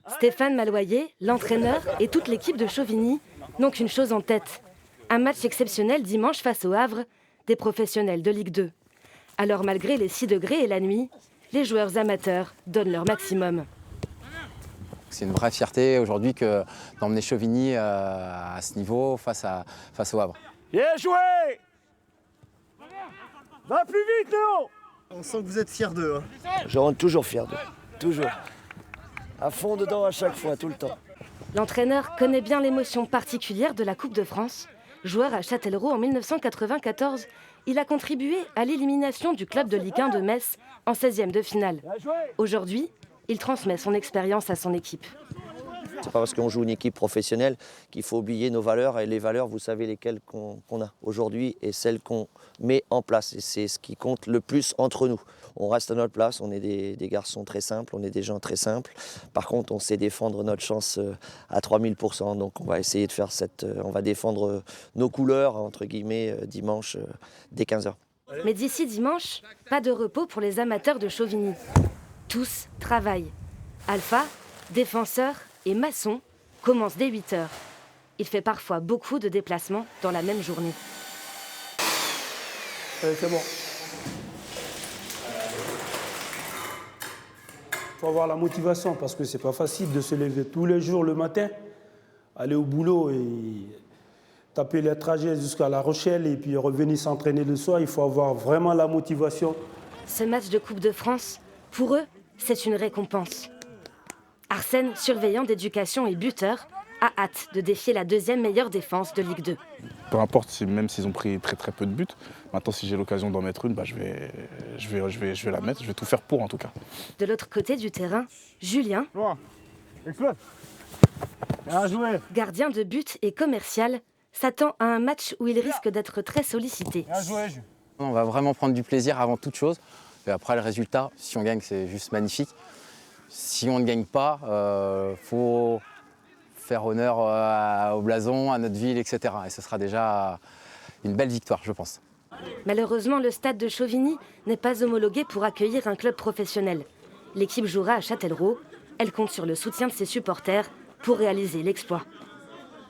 Stéphane Maloyer, l'entraîneur et toute l'équipe de Chauvigny n'ont qu'une chose en tête. Un match exceptionnel dimanche face au Havre, des professionnels de Ligue 2. Alors malgré les 6 degrés et la nuit, les joueurs amateurs donnent leur maximum. C'est une vraie fierté aujourd'hui d'emmener Chauvigny à ce niveau face au Havre. Bien joué! Va plus vite, Léo! On sent que vous êtes fiers d'eux. Je rentre toujours fier d'eux, toujours. À fond dedans à chaque fois, tout le temps. L'entraîneur connaît bien l'émotion particulière de la Coupe de France. Joueur à Châtellerault en 1994, il a contribué à l'élimination du club de Ligue 1 de Metz en 16e de finale. Aujourd'hui, il transmet son expérience à son équipe. C'est pas parce qu'on joue une équipe professionnelle qu'il faut oublier nos valeurs. Et les valeurs, vous savez lesquelles qu'on a aujourd'hui et celles qu'on met en place. Et c'est ce qui compte le plus entre nous. On reste à notre place, on est des garçons très simples, on est des gens très simples. Par contre, on sait défendre notre chance à 3000%. Donc on va essayer de faire on va défendre nos couleurs, entre guillemets, dimanche dès 15h. Mais d'ici dimanche, pas de repos pour les amateurs de Chauvigny. Tous travaillent. Alpha, défenseur et maçon commencent dès 8h. Il fait parfois beaucoup de déplacements dans la même journée. Allez, c'est bon. Il faut avoir la motivation parce que c'est pas facile de se lever tous les jours le matin, aller au boulot et taper les trajets jusqu'à La Rochelle et puis revenir s'entraîner le soir. Il faut avoir vraiment la motivation. Ce match de Coupe de France, pour eux, c'est une récompense. Arsène, surveillant d'éducation et buteur, a hâte de défier la deuxième meilleure défense de Ligue 2. Peu importe, même s'ils ont pris très peu de buts, maintenant si j'ai l'occasion d'en mettre une, je vais la mettre, je vais tout faire pour en tout cas. De l'autre côté du terrain, Julien, gardien de but et commercial, s'attend à un match où il risque d'être très sollicité. On va vraiment prendre du plaisir avant toute chose. Et après le résultat, si on gagne, c'est juste magnifique. Si on ne gagne pas, faut faire honneur au blason, à notre ville, etc. Et ce sera déjà une belle victoire, je pense. Malheureusement, le stade de Chauvigny n'est pas homologué pour accueillir un club professionnel. L'équipe jouera à Châtellerault. Elle compte sur le soutien de ses supporters pour réaliser l'exploit.